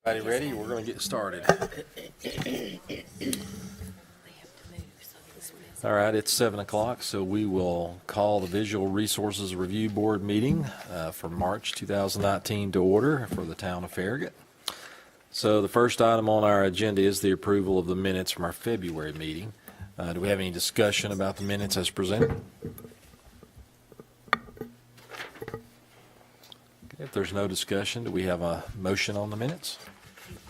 Everybody ready? We're going to get started. All right, it's 7 o'clock, so we will call the Visual Resources Review Board meeting for March 2019 to order for the town of Farragut. So the first item on our agenda is the approval of the minutes from our February meeting. Do we have any discussion about the minutes as presented? Okay, if there's no discussion, do we have a motion on the minutes?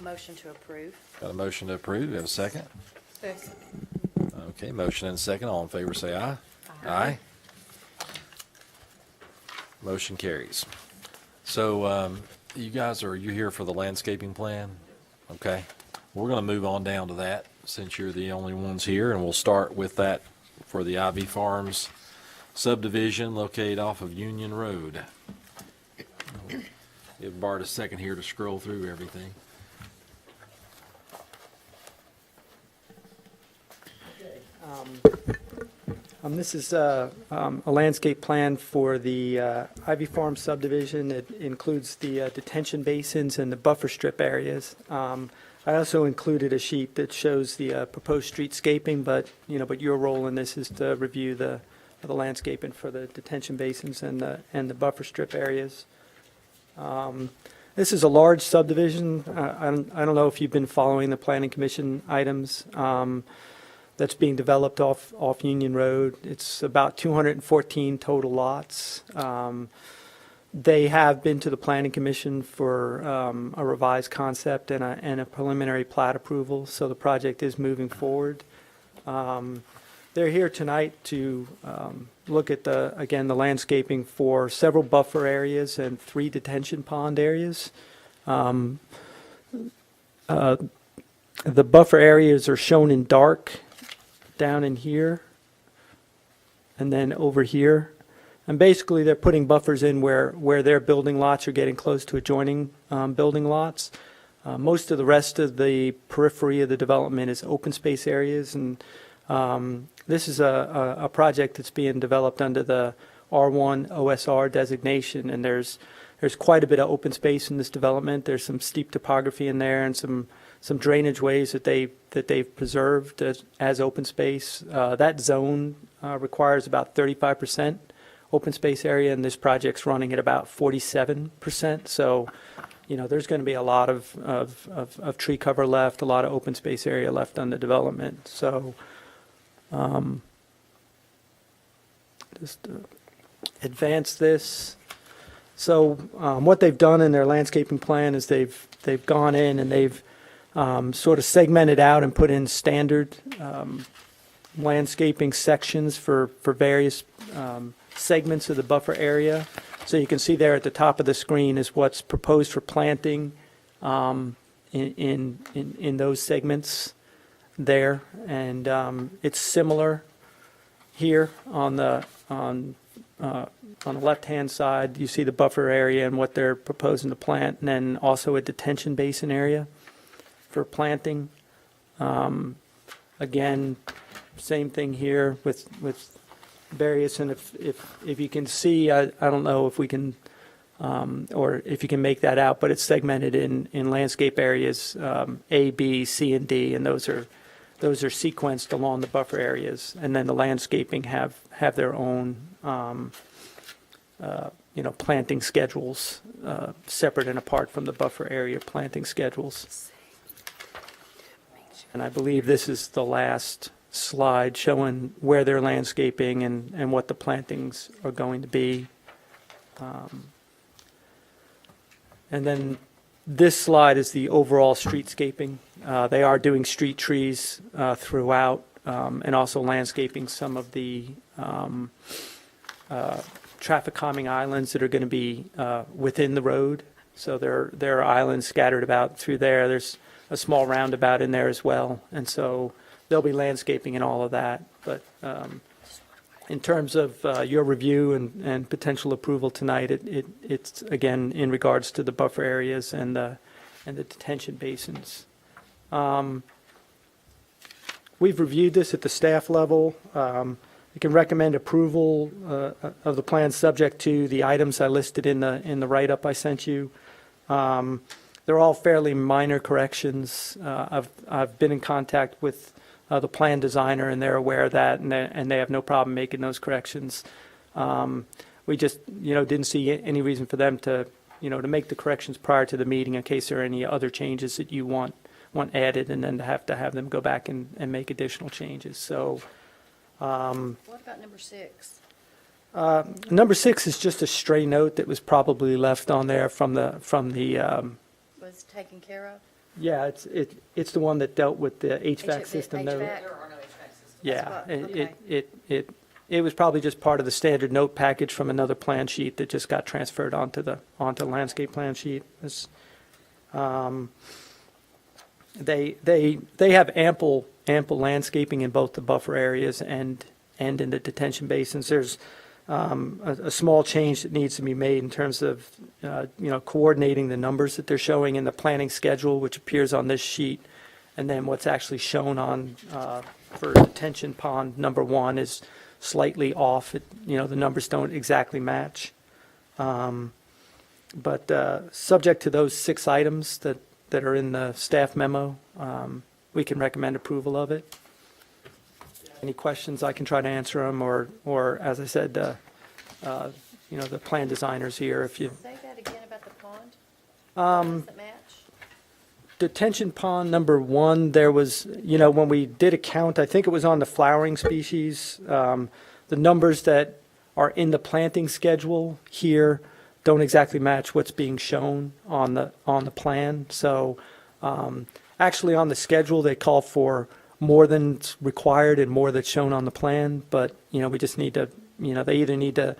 Motion to approve. Got a motion to approve. Do we have a second? Second. Okay, motion and a second. All in favor say aye. Aye. Motion carries. So you guys, are you here for the landscaping plan? Okay. We're going to move on down to that since you're the only ones here, and we'll start with that for the Ivy Farms subdivision located off of Union Road. Give Bart a second here to scroll through everything. This is a landscape plan for the Ivy Farm subdivision. It includes the detention basins and the buffer strip areas. I also included a sheet that shows the proposed streetscaping, but your role in this is to review the landscaping for the detention basins and the buffer strip areas. This is a large subdivision. I don't know if you've been following the Planning Commission items. That's being developed off Union Road. It's about 214 total lots. They have been to the Planning Commission for a revised concept and a preliminary plat approval, so the project is moving forward. They're here tonight to look at the landscaping for several buffer areas and 3 detention pond areas. The buffer areas are shown in dark down in here and then over here, and basically they're putting buffers in where their building lots are getting close to adjoining building lots. Most of the rest of the periphery of the development is open space areas, and this is a project that's being developed under the R1 OSR designation, and there's quite a bit of open space in this development. There's some steep topography in there and some drainage ways that they've preserved as open space. That zone requires about 35% open space area, and this project's running at about 47%. So, there's going to be a lot of tree cover left, a lot of open space area left on the development. So, just advance this. So, what they've done in their landscaping plan is they've gone in and they've sort of segmented out and put in standard landscaping sections for various segments of the buffer area. So you can see there at the top of the screen is what's proposed for planting in those segments there, and it's similar here on the left-hand side. You see the buffer area and what they're proposing to plant, and then also a detention basin area for planting. Again, same thing here with various, and if you can see, I don't know if we can or if you can make that out, but it's segmented in landscape areas A, B, C, and D, and those are sequenced along the buffer areas, and then the landscaping have their own planting schedules separate and apart from the buffer area planting schedules. And I believe this is the last slide showing where they're landscaping and what the plantings are going to be. And then this slide is the overall streetscaping. They are doing street trees throughout, and also landscaping some of the traffic calming islands that are going to be within the road. So there are islands scattered about through there. There's a small roundabout in there as well, and so there'll be landscaping and all of that. But in terms of your review and potential approval tonight, it's again in regards to the buffer areas and the detention basins. We've reviewed this at the staff level. You can recommend approval of the plan subject to the items I listed in the write-up I sent you. they're all fairly minor corrections. I've been in contact with the plan designer, and they're aware of that, and they have no problem making those corrections. We just, didn't see any reason for them to, to make the corrections prior to the meeting in case there are any other changes that you want added, and then to have them go back and make additional changes. So What about number 6? number 6 is just a stray note that was probably left on there from the Was taken care of? yeah, it's the one that dealt with the HVAC system. HVAC? There are no HVAC systems. Yeah, Okay. it was probably just part of the standard note package from another plan sheet that just got transferred onto the landscape plan sheet. They have ample landscaping in both the buffer areas and in the detention basins. There's a small change that needs to be made in terms of coordinating the numbers that they're showing in the planning schedule, which appears on this sheet, and then what's actually shown on for detention pond number 1 is slightly off. The numbers don't exactly match. But subject to those 6 items that are in the staff memo, we can recommend approval of it. Any questions, I can try to answer them, or as I said, the plan designers here, if you. Say that again about the pond? Does it match? Detention pond number 1, there was, when we did a count, I think it was on the flowering species, the numbers that are in the planting schedule here don't exactly match what's being shown on the plan. So actually on the schedule, they call for more than's required and more that's shown on the plan, but, we just need to, they either need to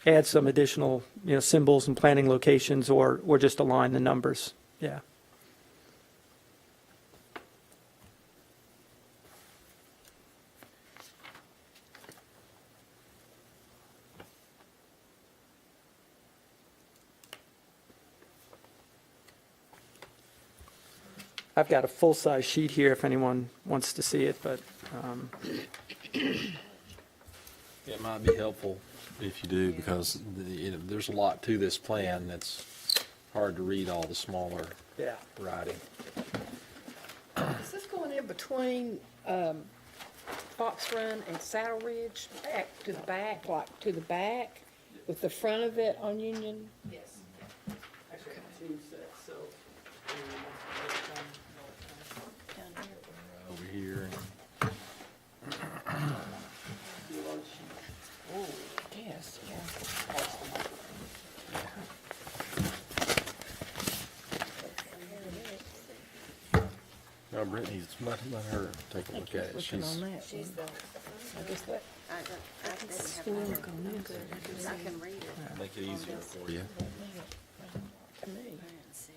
add some additional, symbols and planting locations or just align the numbers. Yeah. I've got a full-size sheet here if anyone wants to see it, but It might be helpful if you do, because there's a lot to this plan that's hard to read all the smaller yeah. writing. Is this going in between Fox Run and Saddle Ridge, back to the back, like to the back, with the front of it on Union? Yes. Actually, I have 2 sets, so. Down here. Over here. Oh, yes, yeah. No, Brittany's, let her take a look at it. Looking She's, on that. She's the, I guess that, I didn't have look on mine. this. I can read it. make it easier for you. to me. Let's see.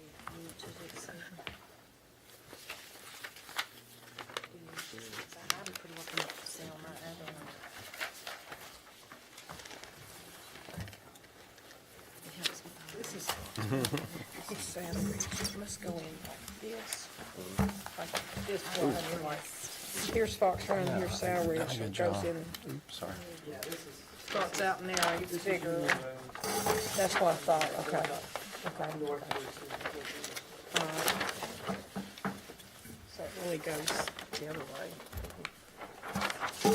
I'm pretty well come up to see on my other one. It helps with all This is, this is Saddle Ridge. It must go in like this. Like this one, and like, here's Fox Run, here's Saddle Ridge, Good it job. goes in, Oops, sorry. starts out narrow, it gets bigger. That's what I thought, okay. Okay. So it really goes the other way. Well,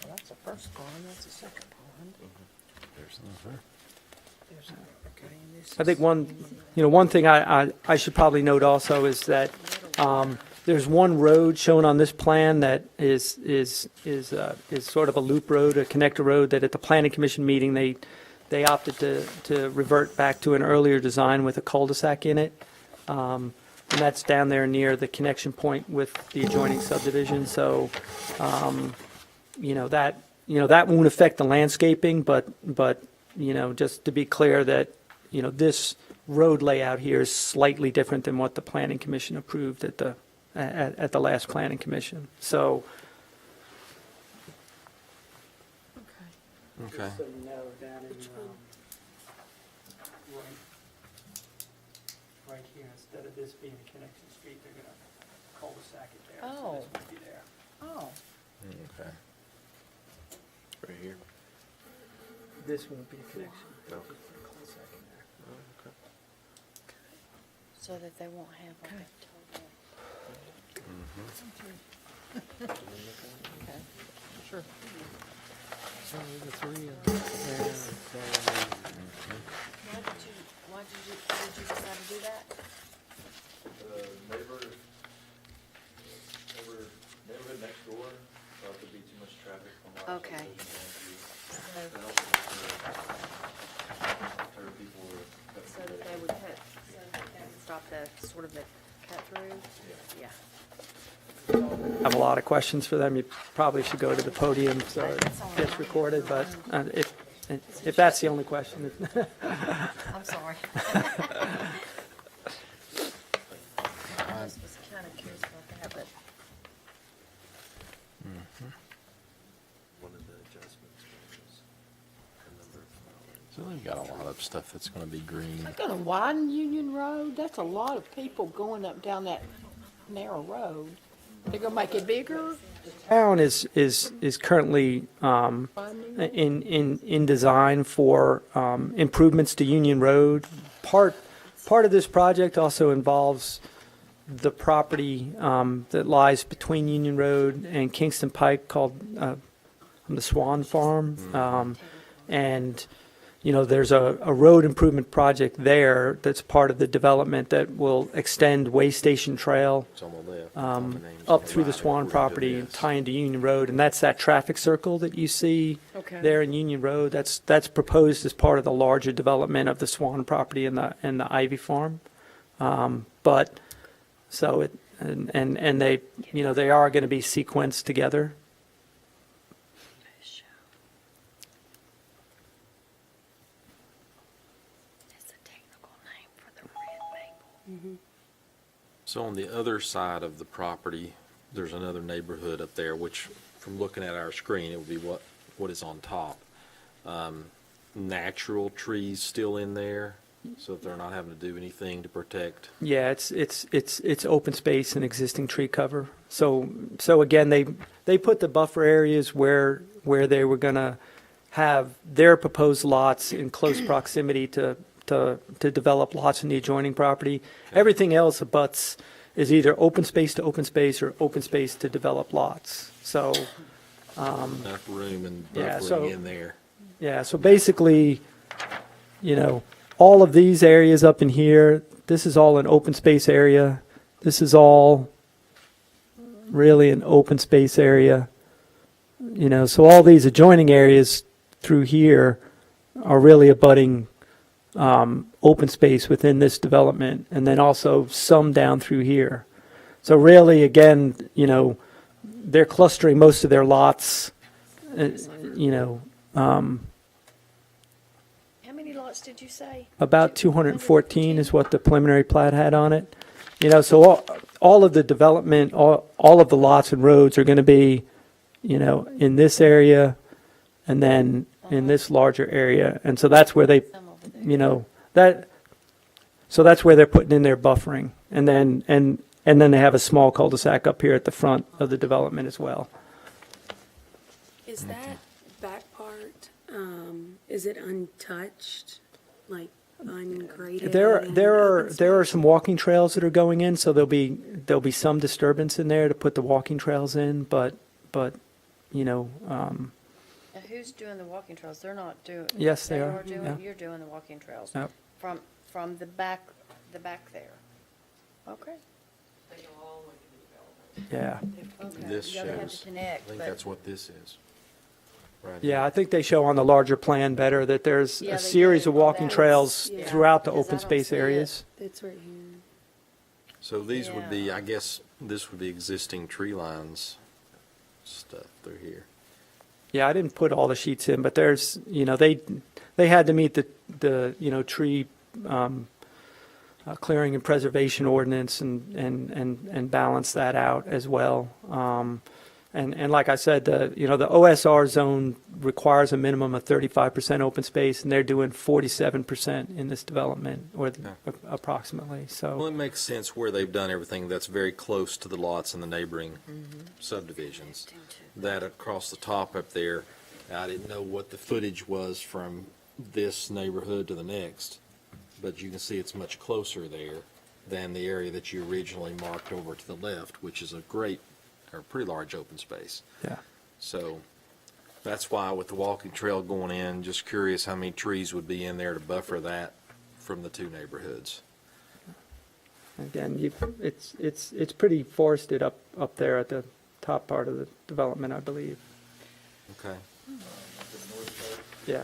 that's the first pond, that's the second pond. There's another. There's, okay, and this I think is- one thing I should probably note also is that there's one road shown on this plan that is sort of a loop road, a connector road, that at the planning commission meeting, they opted to revert back to an earlier design with a cul-de-sac in it. And that's down there near the connection point with the adjoining subdivision. So, that won't affect the landscaping, but just to be clear that, this road layout here is slightly different than what the planning commission approved at the last planning commission. So. Okay. Okay. So narrow down in, right here, instead of this being a connection street, they're gonna cul-de-sac it there. Oh. This would be there. Oh, Okay. Right here. This won't be a connection. Just put a cul-de-sac in there. So So that they won't have like a total. Okay, sure. Why did you decide to do that? Neighborhood next door, thought there'd be too much traffic from our Okay. So that they would cut, so that they would stop the, sort of the cut through? Yeah. I have a lot of questions for them. You probably should go to the podium so it gets recorded, but if that's the only question. I'm sorry. I was kind of curious about that, but. One of the adjustments was the number of flowers. So they've got a lot of stuff that's gonna be green. They're gonna widen Union Road, that's a lot of people going up down that narrow road. They're gonna make it bigger? Town is currently in design for improvements to Union Road. Part of this project also involves the property that lies between Union Road and Kingston Pike called the Swan Farm. And, you know, there's a road improvement project there that's part of the development that will extend Way Station Trail It's on the left. up through the Swan property and tie into Union Road, and that's that traffic circle that you see Okay. there in Union Road. That's proposed as part of the larger development of the Swan property and the Ivy Farm. But so it and they, you know, they are going to be sequenced together. It's a technical name for the red maple. So on the other side of the property, there's another neighborhood up there, which from looking at our screen, it would be what is on top. Natural trees still in there, so that they're not having to do anything to protect. Yeah, it's open space and existing tree cover. So again, they put the buffer areas where they were gonna have their proposed lots in close proximity to develop lots in the adjoining property. Everything else abuts is either open space to open space or open space to develop lots. So, Enough room and Yeah, so- buffering in there. yeah, so basically, you know, all of these areas up in here, this is all an open space area. This is all really an open space area. You know, so all these adjoining areas through here are really abutting open space within this development, and then also some down through here. So really, again, you know, they're clustering most of their lots, you know, How many lots did you say? about 214 is what the preliminary plat had on it. You know, so all of the development, all of the lots and roads are going to be, you know, in this area and then in this larger area. And so that's where they, Some over there. you know, so that's where they're putting in their buffering. And then they have a small cul-de-sac up here at the front of the development as well. Is that back part, is it untouched, like ungraded? There are some walking trails that are going in, so there'll be some disturbance in there to put the walking trails in, but, you know, Now, who's doing the walking trails? They're not doing. Yes, they are, doing, yeah. you're doing the walking trails. Yep. From the back there. Okay. yeah. Okay. This You gotta have shows, to connect, I think but- that's what this is. Right Yeah, here. I think they show on the larger plan better that there's Yeah, a they series do. of walking That is- trails yeah. throughout the Because I open don't space see it. areas. It's right here. So these would be, Yeah. I guess, this would be existing tree lines stuff through here. Yeah, I didn't put all the sheets in, but there's, you know, they had to meet the you know, tree clearing and preservation ordinance and balance that out as well. And like I said, you know, the OSR zone requires a minimum of 35% open space, and they're doing 47% in this development, or approximately. Well, So, it makes sense where they've done everything that's very close to the lots in the neighboring subdivisions. That across the top up there, I didn't know what the footage was from this neighborhood to the next, but you can see it's much closer there. than the area that you originally marked over to the left, which is a pretty large open space. Yeah. So that's why with the walking trail going in, just curious how many trees would be in there to buffer that from the two neighborhoods. Again, it's pretty forested up there at the top part of the development, I believe. Okay. Yeah.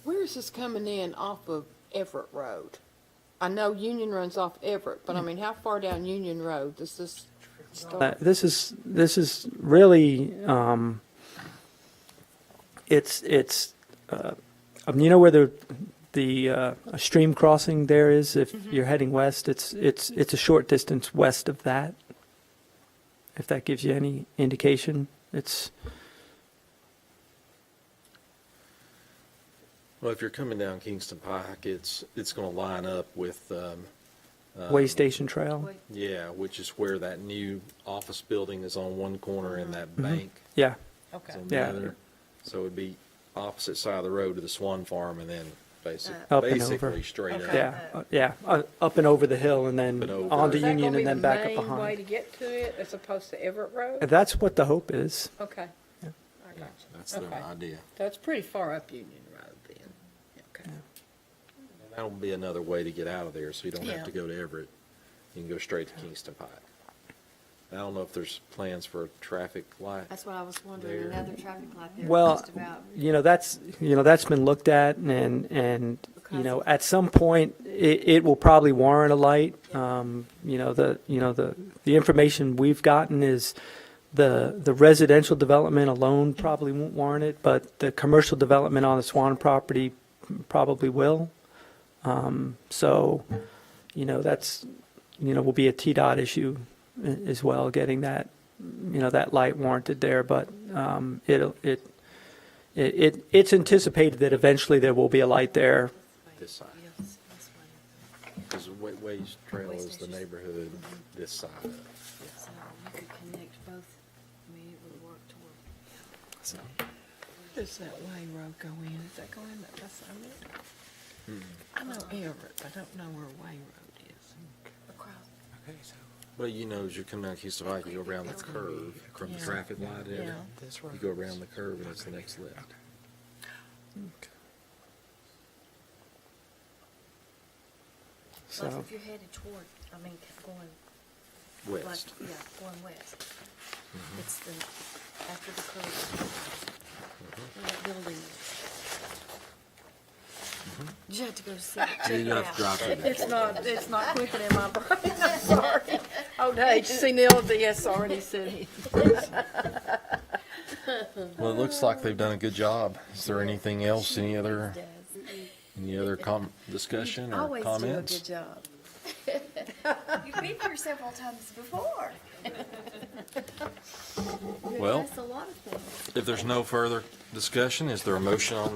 Where is this coming in off of Everett Road? I know Union runs off Everett, but I mean, how far down Union Road does this start? This is really, it's, you know where the stream crossing there is, if you're heading west, it's a short distance west of that. If that gives you any indication, it's, Well, if you're coming down Kingston Pike, it's going to line up with, Way Station Trail. yeah, which is where that new office building is on one corner and that bank Yeah, Okay. is on the Yeah. other. So it'd be opposite side of the road to the Swan Farm and then Up and over. basically straight Okay. up. yeah, up and over the hill and then Up and over. onto Is that Union gonna be and then the back up main way behind. to get to it as opposed to Everett Road? That's what the hope is. Okay. Yeah. I got you. That's their Okay. idea. That's pretty far up Union Road then. Okay. That'll be another way to get out of there, so you don't Yeah. have to go to Everett. You can go straight to Kingston Pike. I don't know if there's plans for a traffic light. That's what I was wondering, There. another traffic light there Well, just about. that's been looked at and, at some point, it will probably warrant a light. The information we've gotten is the residential development alone probably won't warrant it, but the commercial development on the Swan property probably will. So, that's, will be a TDOT issue as well, getting that, that light warranted there, but, it's anticipated that eventually there will be a light there. This side. Yes, this way. Because Ways Trail Ways is the Station. neighborhood this side. So you could connect both, I mean, it would work toward. Where does that Way Road go in? Does that go in that west side of it? I know Everett, but I don't know where Way Road is. Across. Well, as you're coming down Kingston Pike, you go around the curve from the Yeah. traffic light area. Yeah. You go around the curve and it's the next left. Like So, if you're headed toward, I mean, going, like, West. yeah, going west. It's the, after the curve. Where that building is. You have to go see it, check it You have to out. drive through that. It's not clicking in my brain, I'm sorry. Oh, hey, see Neil, yes, already said he. Well, it looks like they've done a good job. Is there anything else, any other discussion or Always do a comments? good job. You've been here several times before. Well, That's a lot of things. if there's no further discussion, is there a motion on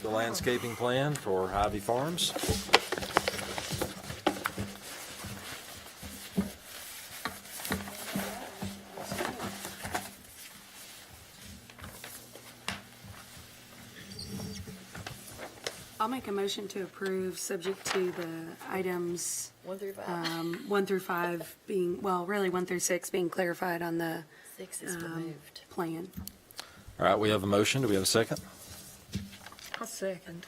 the landscaping plan for Ivy Farms? I'll make a motion to approve, subject to the items 1 through 5. 1 through 5 being, well, really 1 through 6 being clarified on the 6 is removed. plan. All right, we have a motion. Do we have a second? I'll second.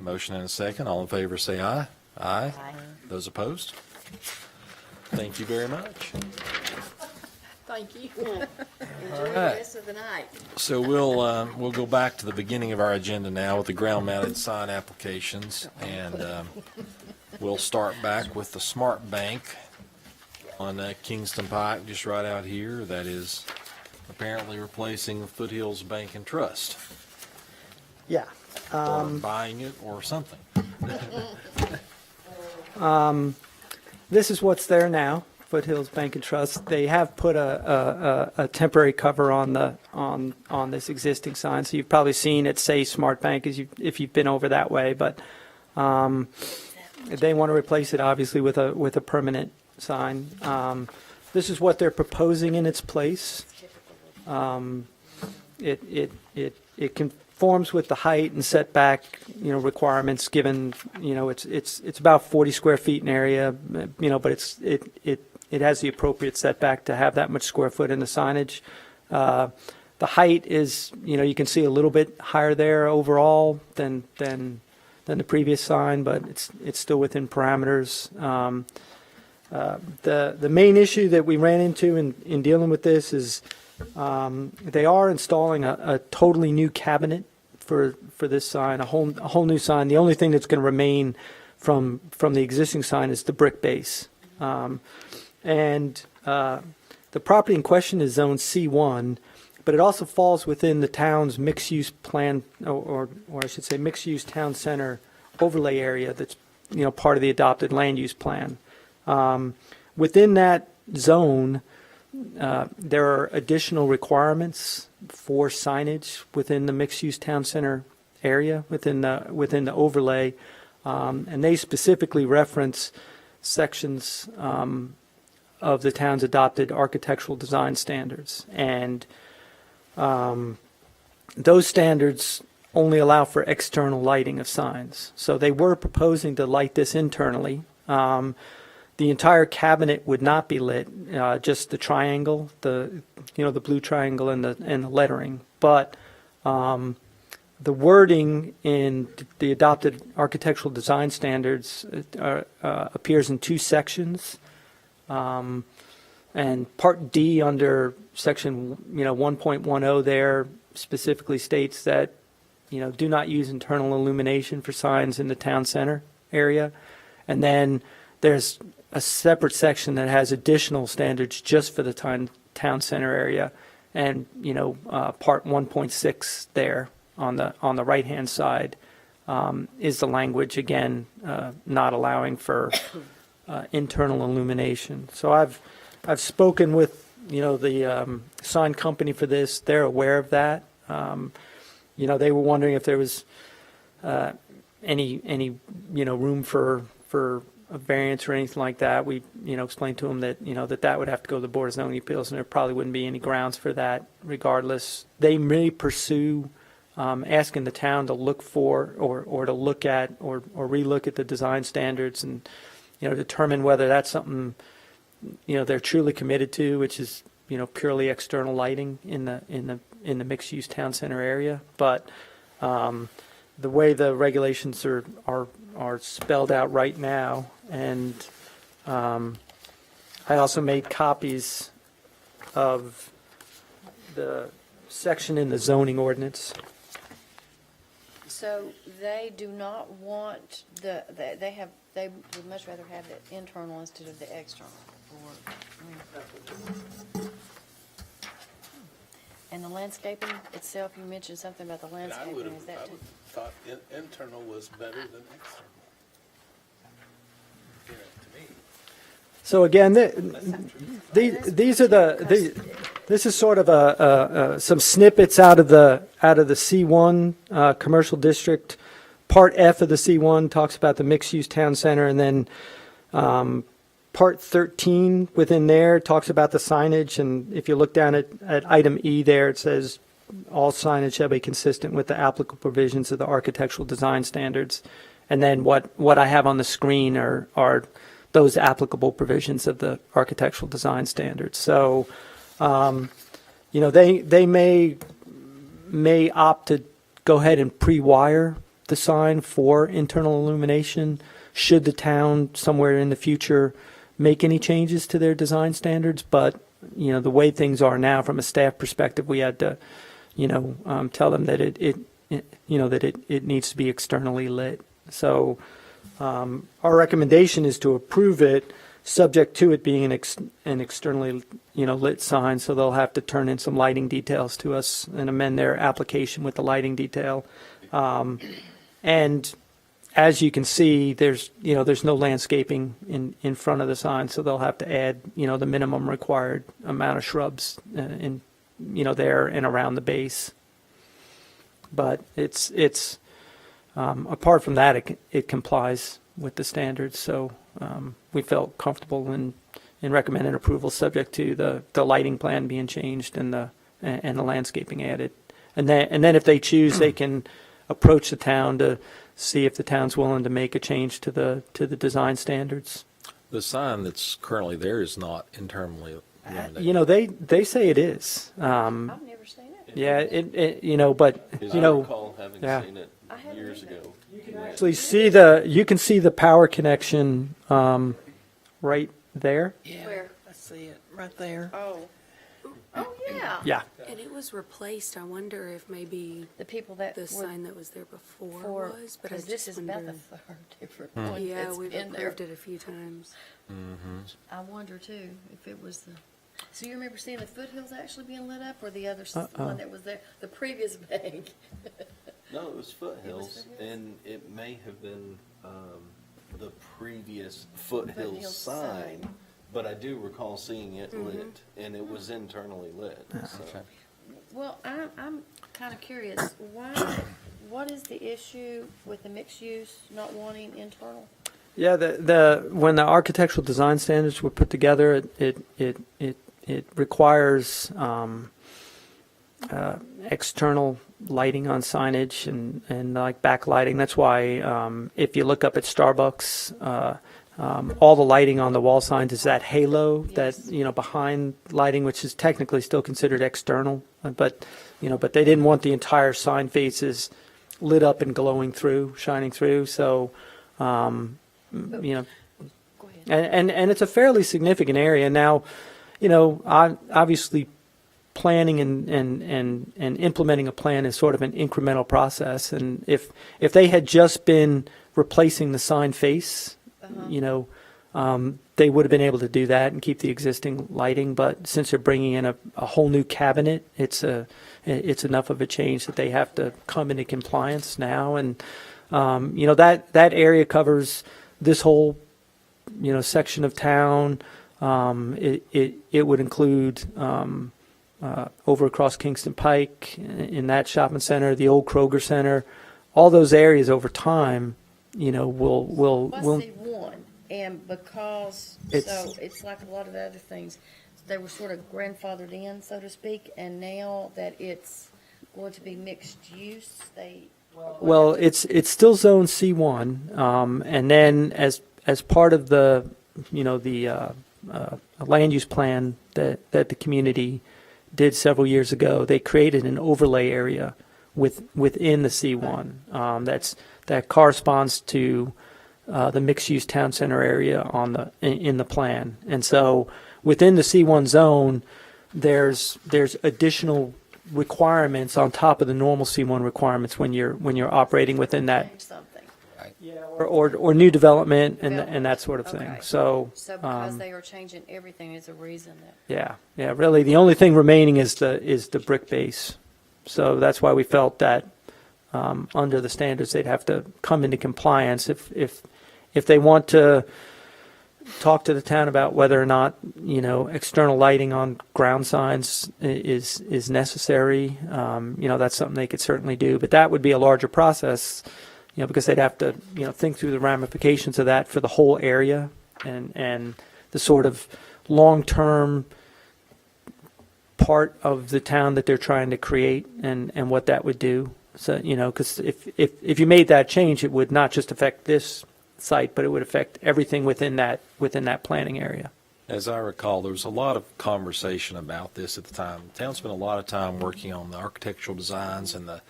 Motion and a second. All in favor, say aye. Aye. Aye. Those opposed? Thank you very much. Thank you. Enjoy the right. rest of the night. So we'll go back to the beginning of our agenda now with the ground-mounted sign applications, and we'll start back with the Smart Bank on Kingston Pike, just right out here. That is apparently replacing the Foothills Bank and Trust, yeah. or buying it or something. This is what's there now, Foothills Bank and Trust. They have put a temporary cover on this existing sign, so you've probably seen it say Smart Bank if you've been over that way, but they want to replace it obviously with a permanent sign. This is what they're proposing in its place. It conforms with the height and setback, requirements, given, it's about 40 square feet in area, but it has the appropriate setback to have that much square foot in the signage. The height is, you can see a little bit higher there overall than the previous sign, but it's still within parameters. The main issue that we ran into in dealing with this is they are installing a totally new cabinet for this sign, a whole new sign. The only thing that's going to remain from the existing sign is the brick base. And the property in question is zone C1, but it also falls within the town's mixed-use plan, or I should say mixed-use town center overlay area that's, part of the adopted land use plan. Within that zone, there are additional requirements for signage within the mixed-use town center area, within the overlay, and they specifically reference sections of the town's adopted architectural design standards. And those standards only allow for external lighting of signs. So they were proposing to light this internally. The entire cabinet would not be lit, just the triangle, the blue triangle and the lettering. But the wording in the adopted architectural design standards appears in two sections. And Part D under section 1.10 there specifically states that do not use internal illumination for signs in the town center area. And then there's a separate section that has additional standards just for the town center area, and part 1.6 there on the right hand side is the language again not allowing for internal illumination. So I've spoken with the sign company for this. They're aware of that. They were wondering if there was any room for a variance or anything like that. We explained to them that that would have to go to the Board of Zoning Appeals, and there probably wouldn't be any grounds for that regardless. They may pursue asking the town to look for or to look at or relook at the design standards and determine whether that's something they're truly committed to, which is purely external lighting in the mixed use town center area. But the way the regulations are spelled out right now, and I also made copies of the section in the zoning ordinance. So they do not want they would much rather have the internal instead of the external. And the landscaping itself, you mentioned something about the I landscaping, would is that too? thought internal was better than external. To me. So again, these are this is sort of some snippets out of the C1 commercial district. Part F of the C1 talks about the mixed-use town center, and then Part 13 within there talks about the signage. And if you look down at item E there, it says all signage shall be consistent with the applicable provisions of the architectural design standards. And then what I have on the screen are those applicable provisions of the architectural design standards. So, they may opt to go ahead and pre-wire the sign for internal illumination should the town somewhere in the future make any changes to their design standards. But the way things are now from a staff perspective, we had to tell them that it needs to be externally lit. So our recommendation is to approve it subject to it being an externally lit sign. So they'll have to turn in some lighting details to us and amend their application with the lighting detail. And as you can see, there's no landscaping in front of the sign, so they'll have to add the minimum required amount of shrubs in there and around the base. But it's apart from that, it complies with the standards. So we felt comfortable in recommending approval subject to the lighting plan being changed and the landscaping added. And then if they choose, they can approach the town to see if the town's willing to make a change to the design standards. The sign that's currently there is not internally illuminated. You know, they say it is. I've never seen it. Yeah, you know, but, As you I know, recall having yeah. seen it I haven't years either. ago. actually you can see the power connection, right there. Yeah, Where? I see it, right there. Oh. Oh, yeah. Yeah. And it was replaced. I wonder if maybe The people that the were sign that was there before for, was, but I because this just is about the wonder. third different one Yeah, that's we've been there. approved it a few times. I wonder too, if it was the, so you remember seeing the foothills actually being lit up, or the other Uh-oh. one that was there, the previous bank? No, it was Foothills, and it may have been the previous Foothills Foothills sign, sign. but I do recall seeing it lit, and it was internally lit. So. Well, I'm kind of curious, what is the issue with the mixed use not wanting internal? Yeah, when the architectural design standards were put together, it requires external lighting on signage and like backlighting. That's why if you look up at Starbucks, all the lighting on the wall signs is that halo that, you know, behind lighting, which is technically still considered external, but they didn't want the entire sign faces lit up and glowing through, shining through. So, you know, Go ahead. and it's a fairly significant area. Now, you know, obviously planning and implementing a plan is sort of an incremental process. And if they had just been replacing the sign face, you know, they would have been able to do that and keep the existing lighting. But since they're bringing in a whole new cabinet, it's enough of a change that they have to come into compliance now. And, you know, that area covers this whole, you know, section of town. It would include over across Kingston Pike in that shopping center, the old Kroger Center, all those areas over time, you know, will Plus C1, and because, It's- so it's like a lot of the other things, they were sort of grandfathered in, so to speak, and now that it's going to be mixed use, they. well, it's still zone C1, and then as part of the, you know, the land use plan that the community did several years ago, they created an overlay area within the C1 that corresponds to the mixed-use town center area in the plan. And so within the C1 zone, there's additional requirements on top of the normal C1 requirements when you're operating within that, Change something. or new development and that sort of thing. Okay. So, So because they are changing everything is a reason that. yeah, really, the only thing remaining is the brick base. So that's why we felt that under the standards, they'd have to come into compliance if they want to talk to the town about whether or not, you know, external lighting on ground signs is necessary. You know, that's something they could certainly do, but that would be a larger process, you know, because they'd have to, you know, think through the ramifications of that for the whole area and the sort of long-term part of the town that they're trying to create and what that would do. So, you know, because if you made that change, it would not just affect this site, but it would affect everything within that planning area. As I recall, there was a lot of conversation about this at the time. The town spent a lot of time working on the architectural designs and the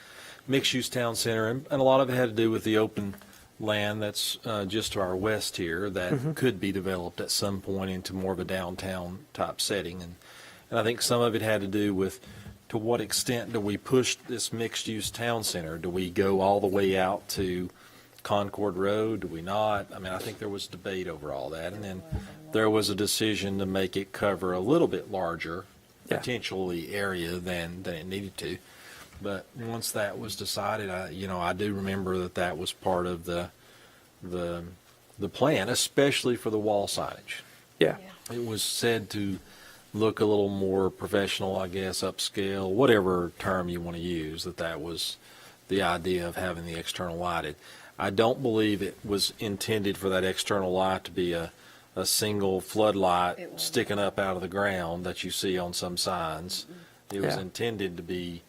mixed-use town center, and a lot of it had to do with the open land that's just to our west here that could be developed at some point into more of a downtown type setting. And I think some of it had to do with to what extent do we push this mixed-use town center? Do we go all the way out to Concord Road? Do we not? I mean, I think there was debate over all that. And then there was a decision to make it cover a little bit larger, Yeah. potentially area than it needed to. But once that was decided, I do remember that was part of the plan, especially for the wall signage. Yeah. It was said to look a little more professional, I guess, upscale, whatever term you want to use, that was the idea of having the external lighted. I don't believe it was intended for that external light to be a single floodlight It wasn't. sticking up out of the ground that you see on some signs. It was Yeah. intended to be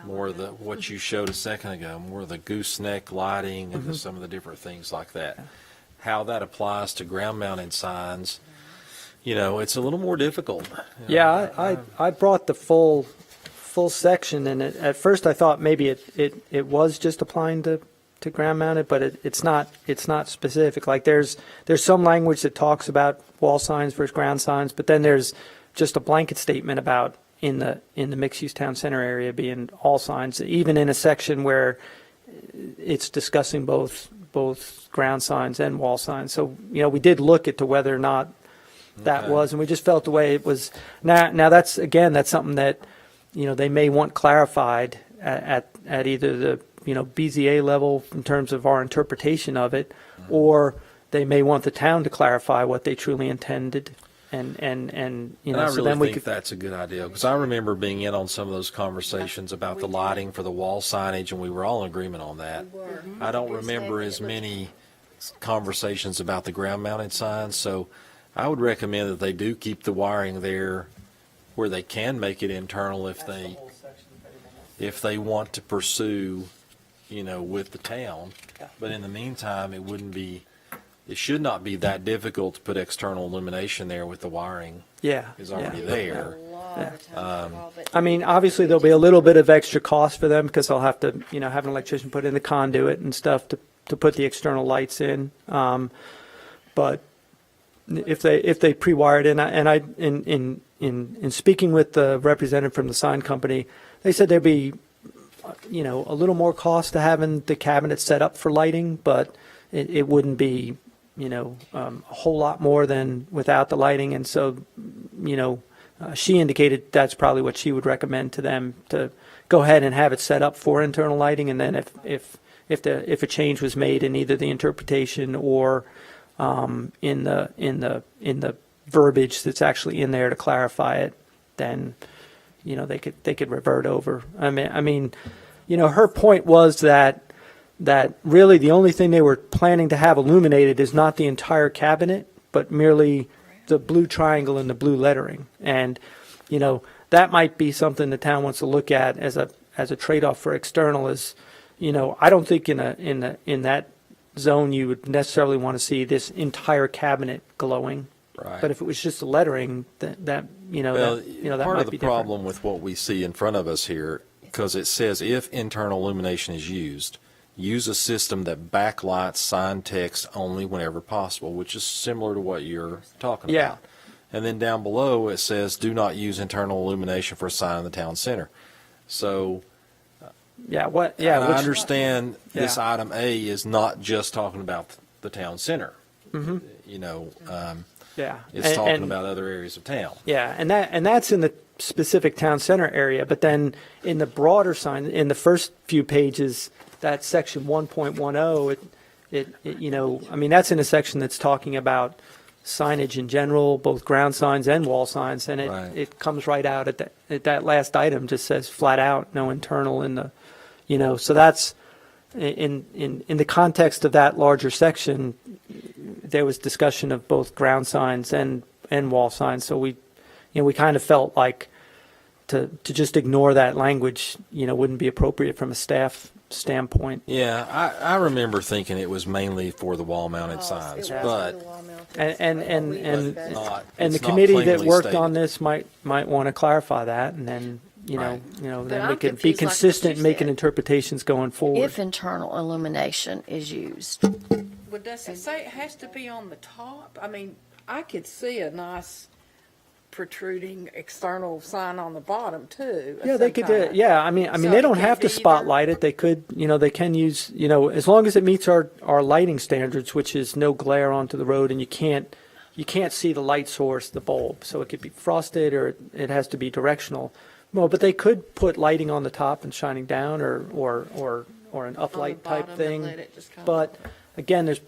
more of the, what you showed a second ago, more of the gooseneck lighting and some of the different things like that. How that applies to ground mounted signs, it's a little more difficult. Yeah, I brought the full section, and at first I thought maybe it was just applying to ground mounted, but it's not specific. Like there's some language that talks about wall signs versus ground signs, but then there's just a blanket statement about in the mixed use town center area being all signs, even in a section where it's discussing both ground signs and wall signs. So we did look at to whether or not that Okay. was, and we just felt the way it was. Now that's something that they may want clarified at either the BZA level in terms of our interpretation of it, or they may want the town to clarify what they truly intended. And And so I really then we think could. that's a good idea, because I remember being in on some of those conversations about the lighting for the wall signage, and we were all in agreement on that. I don't remember as many conversations about the ground mounted signs, so I would recommend that they do keep the wiring there where they can make it internal if they want to pursue, with the town. But in the meantime, it should not be that difficult to put external illumination there with the wiring Yeah. is already yeah. there. A lot of times involved, but I mean, obviously there'll be a little bit of extra cost for them because they'll have to, have an electrician put in the conduit and stuff to put the external lights in. But if they pre-wire it in, in speaking with the representative from the sign company, they said there'd be, a little more cost to having the cabinet set up for lighting, but it wouldn't be, a whole lot more than without the lighting. And so, she indicated that's probably what she would recommend to them, to go ahead and have it set up for internal lighting. And then if a change was made in either the interpretation or in the verbiage that's actually in there to clarify it, then they could revert over. I mean, her point was that really the only thing they were planning to have illuminated is not the entire cabinet, but merely the blue triangle and the blue lettering. And that might be something the town wants to look at as a trade-off for external. Is I don't think in that zone you would necessarily want to see this entire cabinet glowing. Right. But if it was just the lettering, that Well, that part might of the be different. problem with what we see in front of us here, because it says if internal illumination is used, use a system that backlights sign text only whenever possible, which is similar to what you're talking Yeah. about. And then down below, it says do not use internal illumination for a sign in the town center. So Yeah. What? and Yeah. I Which, understand this Yeah. item A is not just talking about the town center. Mhm. Yeah. It's And- talking and- about other areas of town. Yeah, and that's in the specific town center area, but then in the broader sign, in the first few pages, that section 1.10, I mean, that's in a section that's talking about signage in general, both ground signs and wall signs, and Right. it comes right out at that last item, just says flat out, no internal in the, so that's, in the context of that larger section, there was discussion of both ground signs and wall signs. So we kind of felt like to just ignore that language, wouldn't be appropriate from a staff standpoint. Yeah, I remember thinking it was mainly for the wall-mounted signs, but And the it's not committee that plainly worked stated. on this might want to clarify that, and then Right. then But we I'm can be confused, like what consistent you making said. interpretations going forward. if internal illumination is used. But does it say it has to be on the top? I mean, I could see a nice protruding external sign on the bottom too. Yeah, they could do it. sometimes. Yeah, I mean, So they it don't can have to be either- spotlight it. They could, they can use, as long as it meets our lighting standards, which is no glare onto the road, and you can't see the light source, the bulb. So it could be frosted, or it has to be directional. Well, but they could put lighting on the top and shining down, or an uplight type bottom and thing. let it just come But again, there's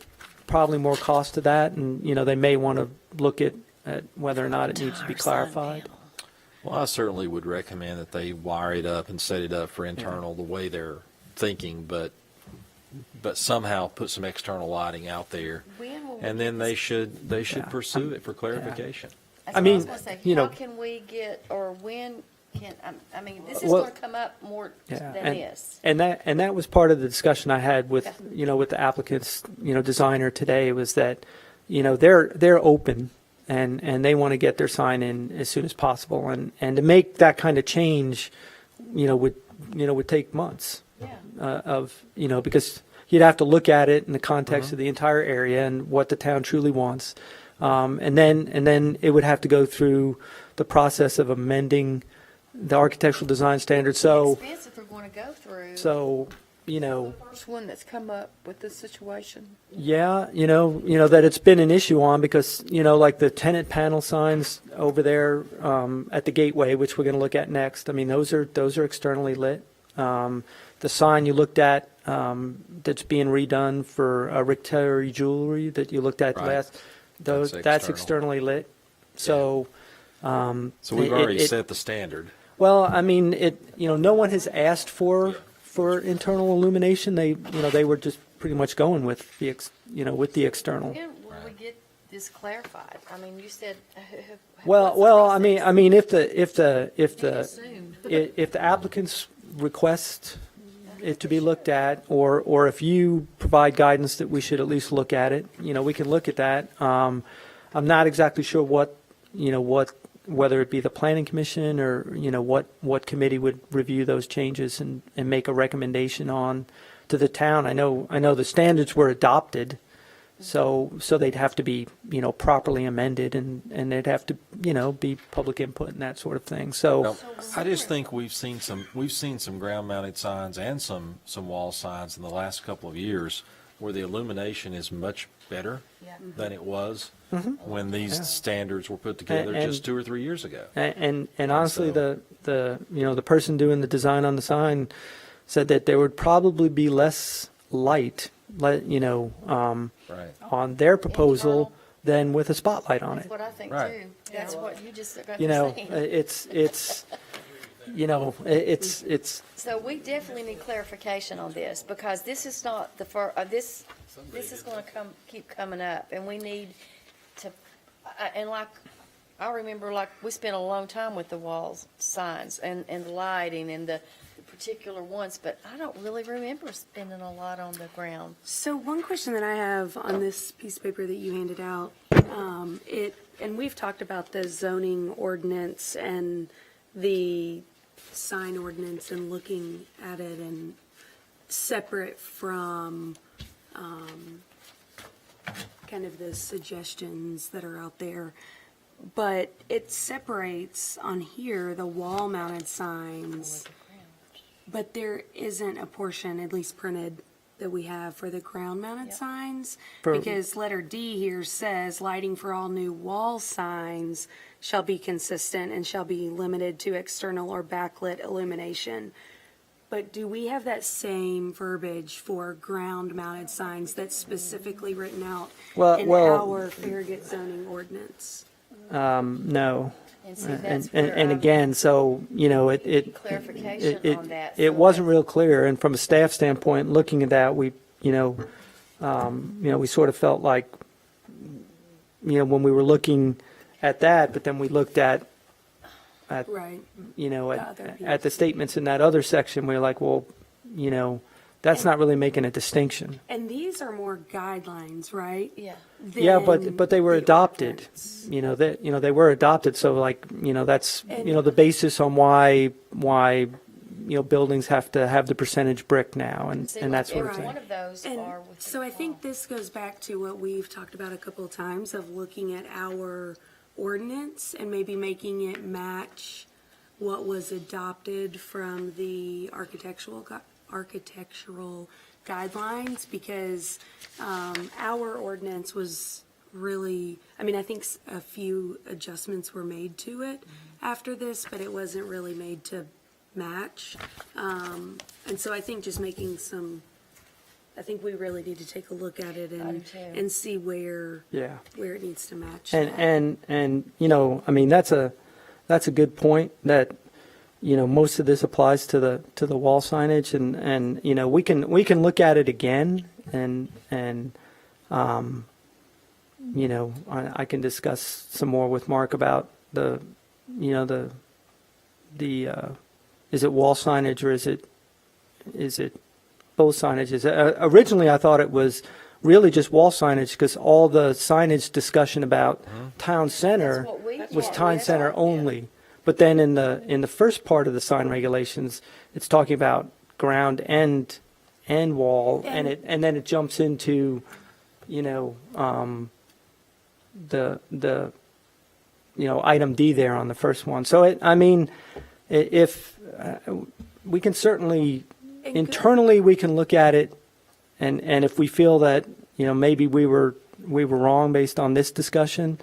probably more cost to that, and they may want to look at whether or not it needs to be Entire sign clarified. panel. Well, I certainly would recommend that they wire it up and set it up for internal the way they're thinking, but somehow put some external lighting out there, When will we and then get they should Yeah. pursue it for clarification. That's I what mean, was gonna say. you know- How can we get, or when I mean, this is Well- gonna come up more Yeah, than and- this. And that was part of the discussion I had with, Okay. with the applicant's, designer today, was that, they're open and they want to get their sign in as soon as possible. And to make that kind of change, would take months Yeah. because you'd have to look at it in the context of the entire area and what the town truly wants. And then it would have to go through the process of amending the architectural design standards. So, Expensive we're gonna go through. First one that's come up with this situation. yeah, that it's been an issue on because, like the tenant panel signs over there at the gateway, which we're going to look at next. I mean, those are externally lit. The sign you looked at that's being redone for Rick Terry Jewelry that you looked at Right. last, that's external. externally lit. So, So we've already set the standard. well, I mean, no one has asked for internal illumination. They were just pretty much going with the external. When will we get this clarified? I mean, you said. Well, what's the I mean, if the soon. if the applicants request it to be looked at, or if you provide guidance that we should at least look at it, we can look at that. I'm not exactly sure whether it be the planning commission or, what committee would review those changes and make a recommendation on to the town. I know the standards were adopted, so they'd have to be, properly amended and they'd have to, be public input and that sort of thing. So, Now, I just think we've seen some ground mounted signs and some wall signs in the last couple of years where the illumination is much better Yeah. than it was when these standards were put together And- just 2 or 3 years ago. and honestly, so- the person doing the design on the sign said that there would probably be less light, Right. on their proposal Internal. than with a spotlight on That's it. what I think Right. too. That's what you just got You to know, say. it's So we definitely need clarification on this, because this is not the this is gonna keep coming up, and we need to, and like, I remember, like, we spent a long time with the walls, signs, and the lighting, and the particular ones, but I don't really remember spending a lot on the ground. So one question that I have on this piece of paper that you handed out, and we've talked about the zoning ordinance and the sign ordinance and looking at it and separate from, kind of the suggestions that are out there. But it separates on here the wall mounted signs. But there isn't a portion, at least printed, that we have for the ground-mounted signs. For- Because letter D here says, lighting for all new wall signs shall be consistent and shall be limited to external or backlit illumination. But do we have that same verbiage for ground-mounted signs that's specifically written out Well- in well- our Farragut zoning ordinance? no. And see, that's And where again, so, clarification it on that. it so wasn't that- real clear, and from a staff standpoint, looking at that, we sort of felt like, when we were looking at that, but then we looked at, Right. other at the statements in that other section, we were like, well, that's not really making a distinction. And these are more guidelines, right? Yeah. Yeah, than but they were the adopted. ordinance. They were adopted, so like, that's, the basis on why, buildings have to have the percentage brick now and See, that like sort of every thing. one of those And are with. so I think this goes back to what we've talked about a couple of times of looking at our ordinance and maybe making it match what was adopted from the architectural guidelines, because our ordinance was really, I think a few adjustments were made to it after this, but it wasn't really made to match. And so I think just making I think we really need to take a look at it I do and, too. and see where Yeah. it needs to match. And that's a good point that, most of this applies to the wall signage and, we can look at it again and, I can discuss some more with Mark about the is it wall signage or is it both signages? Originally, I thought it was really just wall signage because all the signage discussion about town center That's what we was thought. town That's center what- only. But then in the first part of the sign regulations, it's talking about ground and wall, and then it jumps into, the item D there on the first one. So if we can certainly internally we can look at it, and if we feel that maybe we were wrong based on this discussion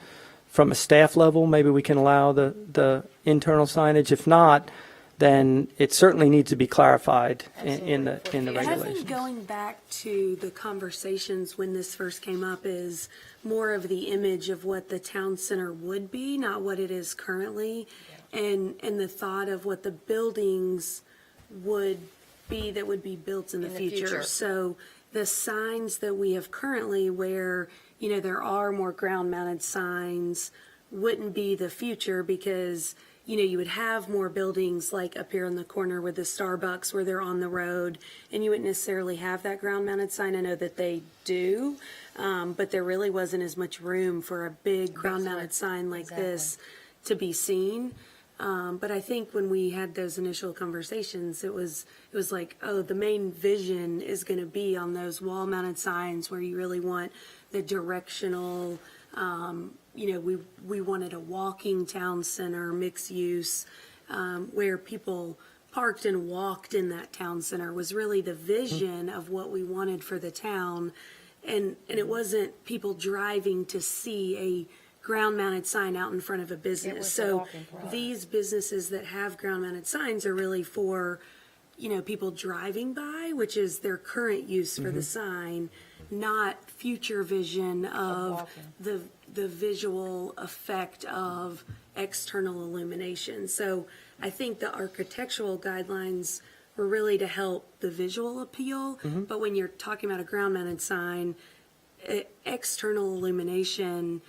from a staff level, maybe we can allow the internal signage. If not, then it certainly needs to be clarified in the And I regulations. think going back to the conversations when this first came up is more of the image of what the town center would be, not what it is currently, and the thought of what the buildings would be that would be built in the future. So the signs that we have currently where, there are more ground-mounted signs wouldn't be the future because you would have more buildings like up here in the corner with the Starbucks where they're on the road, and you wouldn't necessarily have that ground-mounted sign. I know that they do, but there really wasn't as much room for a big ground-mounted sign like this to be seen. But I think when we had those initial conversations, it was like, oh, the main vision is going to be on those wall-mounted signs where you really want the directional, we wanted a walking town center, mixed use, where people parked and walked in that town center was really the vision of what we wanted for the town. And it wasn't people driving to see a ground-mounted sign out in front of a business. was a So walking product. these businesses that have ground-mounted signs are really for, people driving by, which is their current use for the sign, not future vision of the visual effect of external illumination. So I think the architectural guidelines were really to help the visual appeal, but when you're talking about a ground-mounted sign, external illumination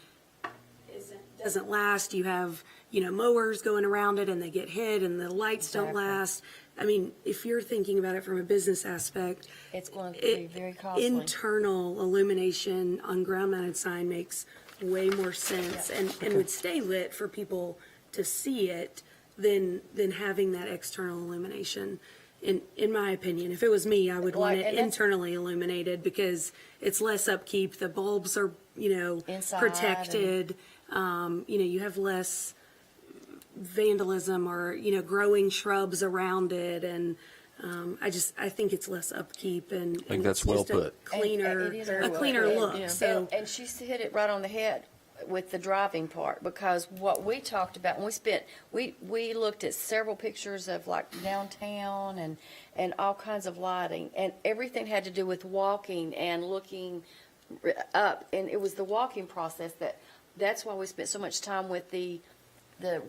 doesn't last. You have, mowers going around it and they get hit and the lights don't last. I mean, if you're thinking about it from a business aspect, It's going to be very costly. internal illumination on ground-mounted sign makes way more sense and would stay lit for people to see it than having that external illumination. In my opinion, if it was me, I would want Like, it and that's- internally illuminated because it's less upkeep. The bulbs are, Inside protected. You have less vandalism or, growing shrubs around it. And I think it's less upkeep and I think and that's it's well just put. cleaner, It is very a well cleaner put. look. So And she hit it right on the head with the driving part, because what we talked about, and we looked at several pictures of like downtown and all kinds of lighting, and everything had to do with walking and looking up, and it was the walking process that's why we spent so much time with the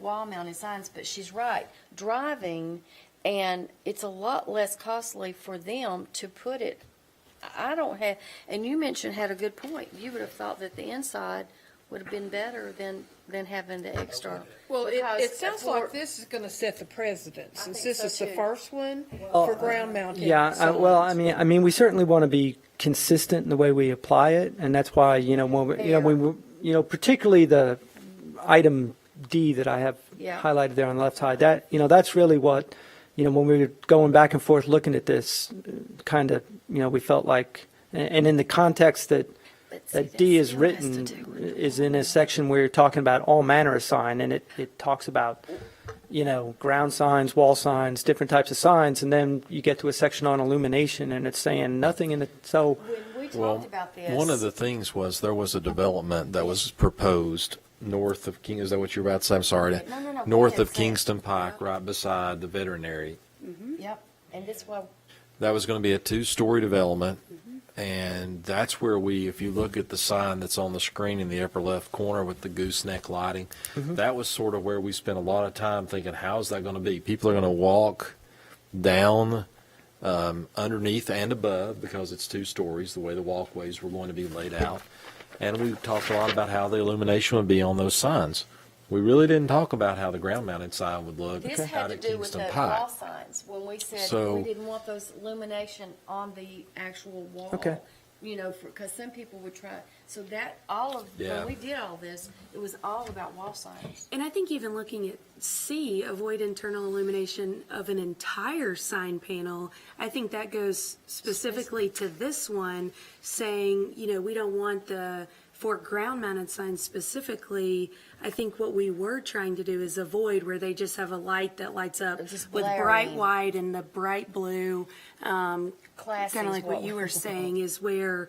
wall mounted signs. But she's right, driving, and it's a lot less costly for them to put it. I don't have, and you mentioned, had a good point. You would have thought that the inside would have been better than having the external. Well, Because it sounds for- like this is gonna set the precedent, since think this so is the too. first one for ground mounted. Yeah, well, I mean, we certainly want to be consistent in the way we apply it, and that's why, when we, particularly the item D that I have Yeah. highlighted there on the left side, that, that's really what, when we were going back and forth looking at this, kind of, we felt like, and in the context that But see, that D that is still has to written do with is in a section where you're talking about all manner of sign, and it talks about, ground signs, wall signs, different types of signs, and then you get to a section on illumination, and it's saying nothing in it, so, When we Well, talked about this. one of the things was there was a development that was proposed north of King, is that what you're about to say? I'm sorry. No, go North ahead, of say it. Kingston Pike, right beside the veterinary. Yep, and this one, That was going to be a two-story development, and that's where if you look at the sign that's on the screen in the upper left corner with the gooseneck lighting, that was sort of where we spent a lot of time thinking, how's that going to be? People are going to walk down underneath and above because it's two stories, the way the walkways were going to be laid out. And we talked a lot about how the illumination would be on those signs. We really didn't talk about how the ground-mounted sign would look This out had to at do with the Kingston wall Pike. signs, when we said So- we didn't want those illumination on the actual wall. Okay. You know, because some people would try, so that, all of, Yeah. when we did all this, it was all about wall signs. And I think even looking at C, avoid internal illumination of an entire sign panel, I think that goes specifically to this one, saying, you know, we don't want for ground mounted signs specifically, I think what we were trying to do is avoid where they just have a light that lights up It's just with bright blaring. white and the bright blue. Classy Kind of is like what what you we- were saying is where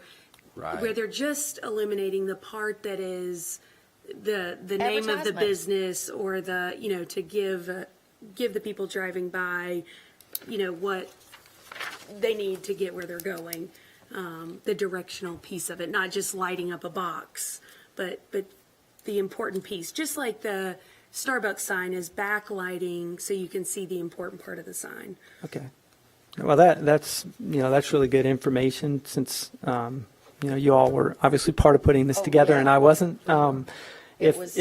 Right. they're just illuminating the part that is the name of the Advertisement. business, or the, you know, to give the people driving by, you know, what they need to get where they're going. The directional piece of it, not just lighting up a box, but the important piece. Just like the Starbucks sign is backlighting so you can see the important part of the sign. Okay. Well, that's really good information, since, you all were obviously part of putting this Oh, together, yeah. and I wasn't. It was-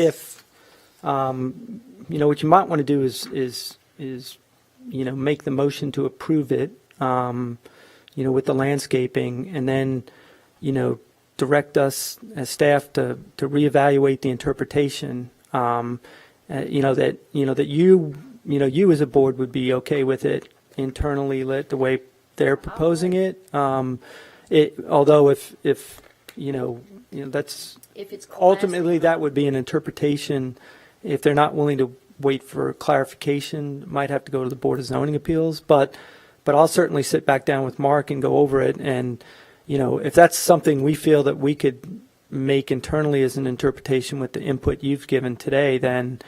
What you might want to do is make the motion to approve it, with the landscaping, and then, direct us as staff to reevaluate the interpretation, that you as a board would be okay with it internally lit the way they're proposing it. Although if that's If it's ultimately, classy. that would be an interpretation. If they're not willing to wait for clarification, might have to go to the Board of Zoning Appeals. But I'll certainly sit back down with Mark and go over it. And, if that's something we feel that we could make internally as an interpretation with the input you've given today, then,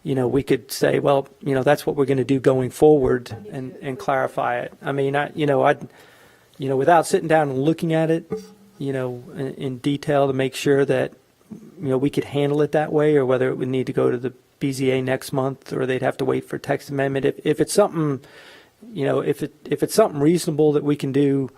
we could say, well, that's what we're going to do going forward, and clarify it. I mean, without sitting down and looking at it, in detail to make sure that, we could handle it that way, or whether it would need to go to the BZA next month, or they'd have to wait for text amendment. If it's something, if it's something reasonable that we can do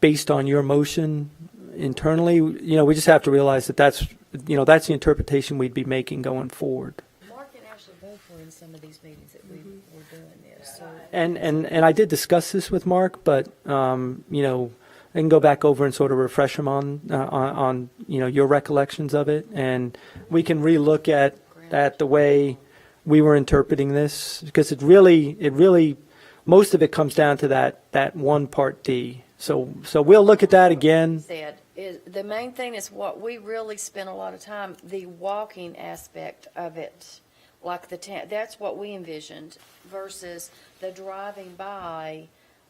based on your motion internally, we just have to realize that that's the interpretation we'd be making going forward. Mark can actually vote for in some of these meetings that we were doing this, so. And I did discuss this with Mark, but, I can go back over and sort of refresh him on your recollections of it, and we can relook at the way we were interpreting this, because it really, most of it comes down to that one part D. So we'll look at that again. Said, is, the main thing is what we really spent a lot of time, the walking aspect of it, like that's what we envisioned, versus the driving by.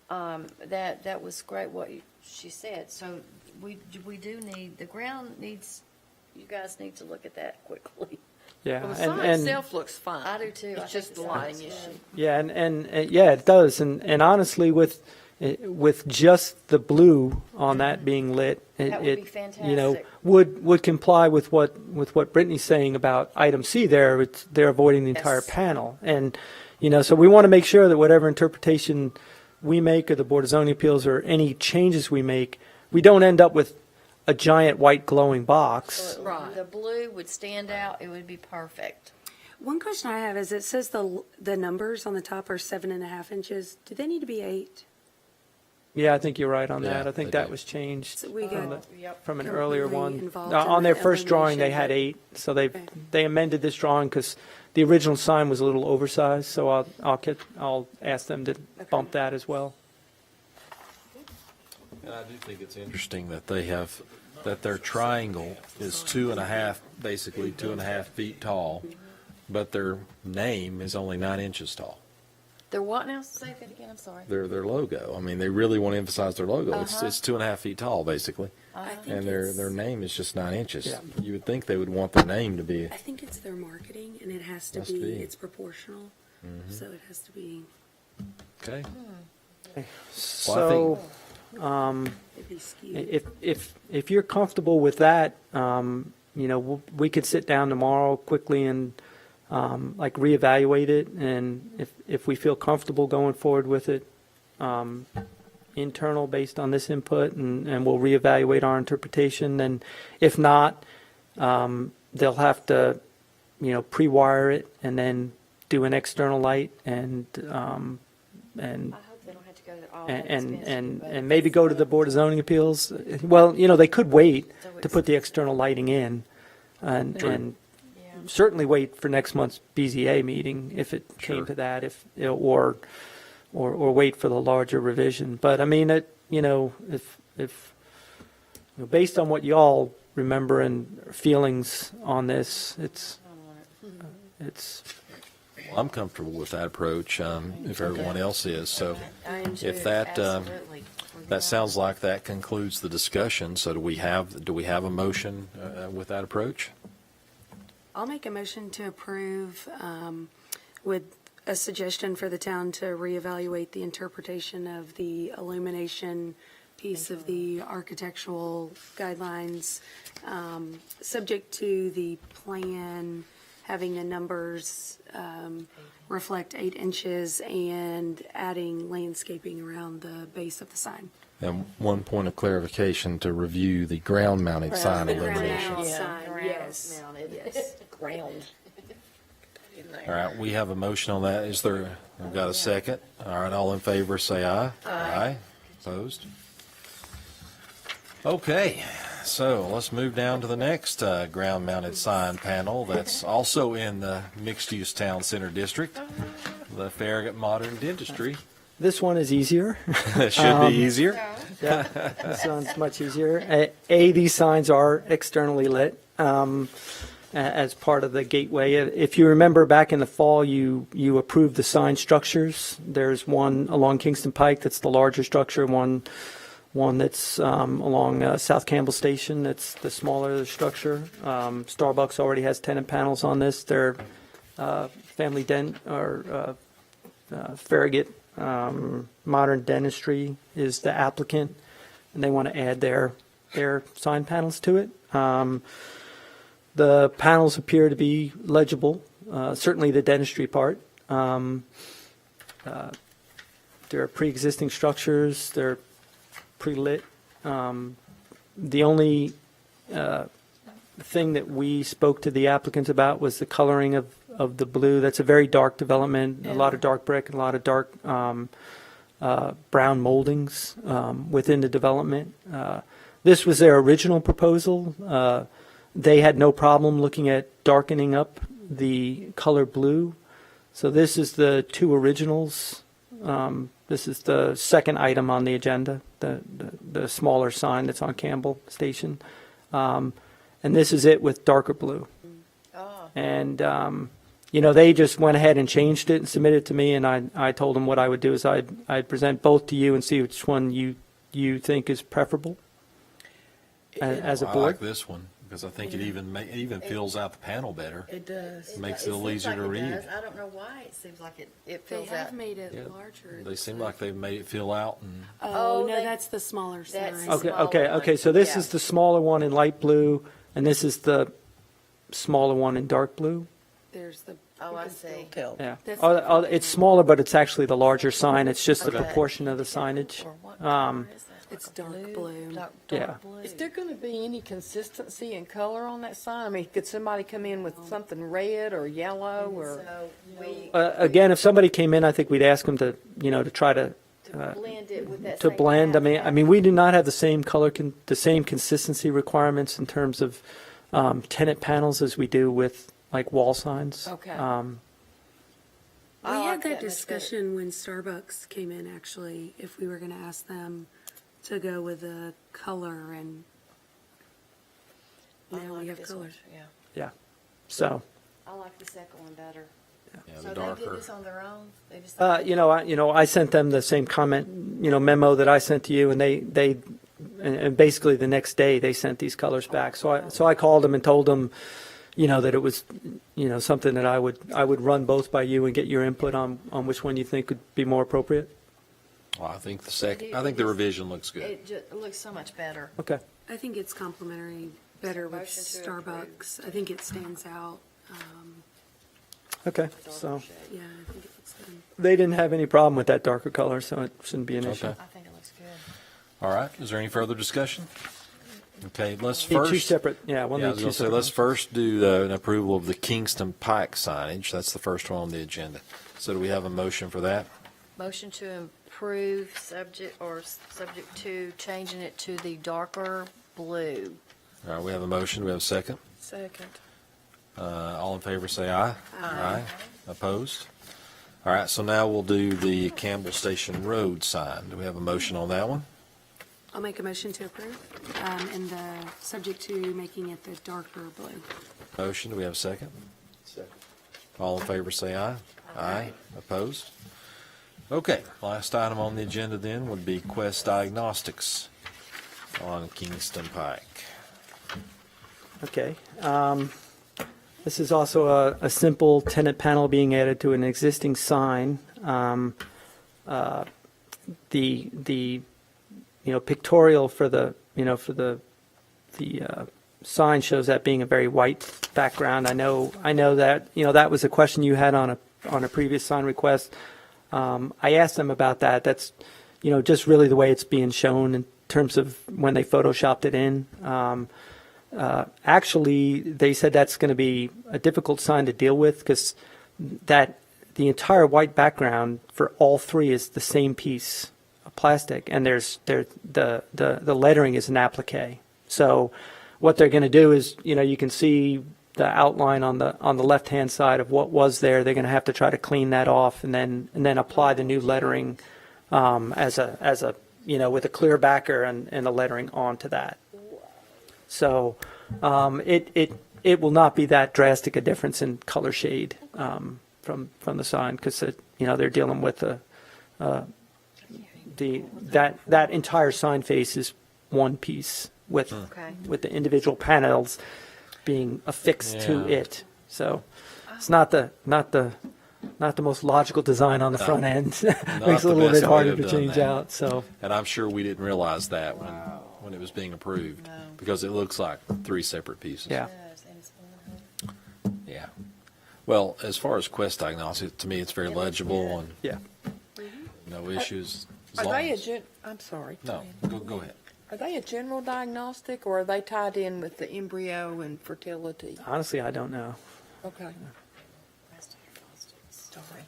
That was great what she said. So we do need, the ground needs, you guys need to look at that quickly. Yeah, Well, the sign and itself looks fine. I do too. I It's think just the the sign lighting is issue. good. yeah, and yeah, it does. And honestly, with just the blue on that being lit, That would be it fantastic. would comply with what Brittany's saying about item C there. They're avoiding the entire Yes. panel, and so we want to make sure that whatever interpretation we make, or the Board of Zoning Appeals, or any changes we make, we don't end up with a giant white glowing box. So Right. the blue would stand out. It would be perfect. One question I have is, it says the numbers on the top are 7.5 inches. Do they need to be 8? Yeah, I think you're right on Yeah, that. I think they that do. was changed So we from, got Yep. from an earlier completely one. involved On in their the first drawing, they had elimination. 8, so Okay. they amended this drawing because the original sign was a little oversized, so I'll ask them to bump that as well. And I do think it's interesting that that their triangle is 2.5, basically 2.5 feet tall, but their name is only 9 inches tall. They're what now? Say that again. I'm sorry. Their logo. I mean, they really want to emphasize their logo. It's 2.5 feet tall, basically, I think and their it's- name is just 9 inches. Yeah. You would think they would want their name to be. I think it's their marketing, and it has to Must be, be. it's proportional, so it has to be, Okay. So, it'd be skewed. if you're comfortable with that, we could sit down tomorrow quickly and reevaluate it, and if we feel comfortable going forward with it, internal based on this input, and we'll reevaluate our interpretation. And if not, they'll have to pre-wire it and then do an external light and I hope they don't have to go to all that and expense, but and maybe go to the Board of Zoning Appeals. Well, they could wait So to put the external lighting in, and yeah. certainly wait for next month's BZA meeting if it came Sure. to that, or wait for the larger revision. But I mean, if based on what y'all remember and feelings on this, it's Well, I'm comfortable with that approach, if everyone else is. So I am too, if that, absolutely. that sounds like that concludes the discussion. So do we have a motion with that approach? I'll make a motion to approve with a suggestion for the town to reevaluate the interpretation of the illumination piece of the architectural guidelines, subject to the plan having the numbers reflect 8 inches and adding landscaping around the base of the sign. And one point of clarification to review the ground-mounted sign The ground illumination. mount Yeah, sign, ground yes. mounted. Yes. Ground. All right, we have a motion on that. We've got a second. All right, all in favor, say aye. Aye. Opposed? Okay, so let's move down to the next ground-mounted sign panel that's also in the mixed-use town center district, the Farragut Modern Dentistry. this one is easier. It should be easier. Yeah, this one's much easier. These signs are externally lit as part of the gateway. If you remember back in the fall, you approved the sign structures. There's one along Kingston Pike that's the larger structure, one that's along South Campbell Station that's the smaller structure. Starbucks already has tenant panels on this. Their Family Dent or Farragut Modern Dentistry is the applicant, and they want to add their sign panels to it. The panels appear to be legible, certainly the dentistry part. There are pre-existing structures, they're pre-lit. The only thing that we spoke to the applicant about was the coloring of the blue. That's a very dark development, a lot of dark brick, and a lot of dark brown moldings within the development. This was their original proposal. They had no problem looking at darkening up the color blue. So this is the two originals. This is the second item on the agenda, the smaller sign that's on Campbell Station. And this is it with darker blue. Oh, And, they just went ahead and changed it and submitted it to me, and I told them what I would do is I'd present both to you and see which one you think is preferable as a I board. like this one because I think it even fills out the panel better. It does. Makes it a little easier to read. I don't know why it seems like it They fills have out. made it Yeah. larger. They seem like they've made it fill out and Oh, Oh, no, they- that's the smaller that's sign. the Okay, smaller okay. one, So this yeah. is the smaller one in light blue, and this is the smaller one in dark blue. There's the, Oh, I see. Tell. Yeah. That's- It's smaller, but it's actually the larger sign. It's just the Okay. proportion of the signage. Or what Um, color is that? it's Like a dark blue. Dark Yeah. blue. Is there going to be any consistency in color on that sign? I mean, could somebody come in with something red or yellow or? So we, Again, if somebody came in, I think we'd ask them to try to blend it with that to same blend. I pattern. mean, we do not have the same color, the same consistency requirements in terms of tenant panels as we do with like wall signs. Okay. We I had like that that, that's good. discussion when Starbucks came in, actually, if we were going to ask them to go with a color, and I now like we have this one, colors. Yeah, Yeah. So, I like the second one better. yeah, So the they did darker. this on their own? They just. I sent them the same comment, memo that I sent to you, and and basically the next day they sent these colors back. So I called them and told them, that it was, something that I would run both by you and get your input on which one you think would be more appropriate. Well, I think the revision looks good. It looks so much better. Okay. I think it's complementary better with Motion to approve. Starbucks. I think it stands out. Okay. So Yeah, I think it looks good. they didn't have any problem with that darker color, so it shouldn't be an issue. Okay. I think it looks good. All right, is there any further discussion? Okay, let's Need two first. separate, yeah, we'll Yeah, I need was two going to say, separate. let's first do an approval of the Kingston Pike signage. That's the first one on the agenda. So do we have a motion for that? Motion to approve subject to changing it to the darker blue. All right, we have a motion. Do we have a second? Second. All in favor, say aye. Aye. Opposed? All right, so now we'll do the Campbell Station Road sign. Do we have a motion on that one? I'll make a motion to approve, and subject to making it the darker blue. Motion, do we have a second? Second. All in favor, say aye. Aye. Opposed? Okay, last item on the agenda then would be Quest Diagnostics on Kingston Pike. Okay. This is also a simple tenant panel being added to an existing sign. The pictorial for the sign shows that being a very white background. I know that, that was a question you had on a previous sign request. I asked them about that. That's, just really the way it's being shown in terms of when they photoshopped it in. Actually, they said that's going to be a difficult sign to deal with because the entire white background for all three is the same piece of plastic, and the lettering is an applique. So what they're going to do is, you can see the outline on the left-hand side of what was there. They're going to have to try to clean that off and then apply the new lettering as a with a clear backer and the lettering onto that. So it will not be that drastic a difference in color shade from the sign because they're dealing with that entire sign face is one piece with Okay. with the individual panels being affixed to Yeah. it. So it's not the most logical design on the front end. Makes it a the little best bit way harder of to doing change that. out. So And I'm sure we didn't realize that when it was being approved because it looks like three separate pieces. yeah. Yeah. Well, as far as Quest Diagnostics, to me, it's very legible and Yeah. no issues. as Are long they as- I'm sorry. No, go ahead. Are they a general diagnostic or are they tied in with the embryo and fertility? Honestly, I don't know. Okay. Sorry.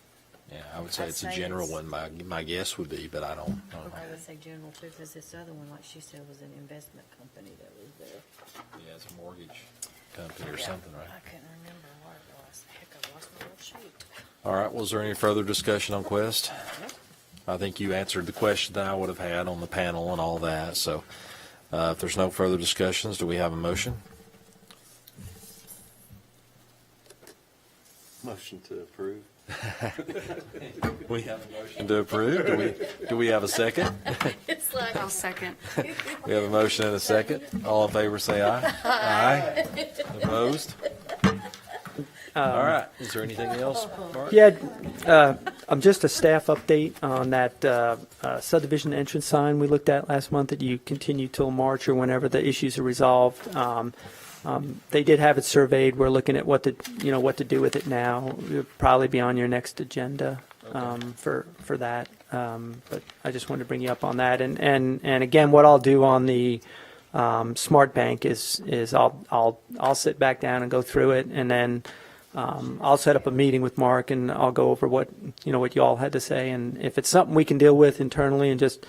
Yeah, I would say I'd it's a say general it's- one. My guess would be, but I don't know. I would say general too, because this other one, like she said, was an investment company that was there. Yeah, it's a mortgage company or something, right? I couldn't remember what it was. Heck, I lost my little sheet. All right, was there any further discussion on Quest? I think you answered the question that I would have had on the panel and all that, so if there's no further discussions, do we have a motion? Motion to approve. We have a motion to approve. Do we have a second? It's like, I'll second. We have a motion and a second. All in favor, say aye. Aye. Opposed? All right. Is there anything else, Mark? Yeah, just a staff update on that subdivision entrance sign we looked at last month that you continue till March or whenever the issues are resolved. They did have it surveyed. We're looking at what to do with it now. It'll probably be on your next agenda for that. But I just wanted to bring you up on that. And again, what I'll do on the Smart Bank is I'll sit back down and go through it, and then I'll set up a meeting with Mark and I'll go over what you all had to say. And if it's something we can deal with internally and just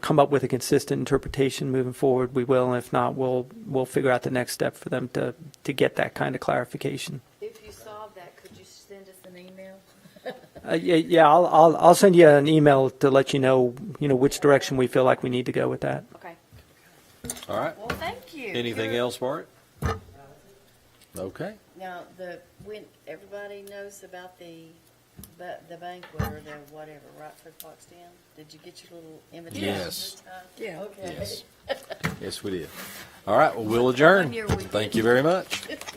come up with a consistent interpretation moving forward, we will. And if not, we'll figure out the next step for them to get that kind of clarification. if you solve that, could you send us an email? Yeah, I'll send you an email to let you know which direction we feel like we need to go with that. Okay. All right. Well, thank you. Anything else, Bart? Okay. Now, when everybody knows about the banquet or the whatever, right, for Foxton? Did you get your little invitation Yes. this time? Yeah. Okay. Yes. Yes, we did. All right. Well, we'll adjourn. On your weekend. Thank you very much. Thank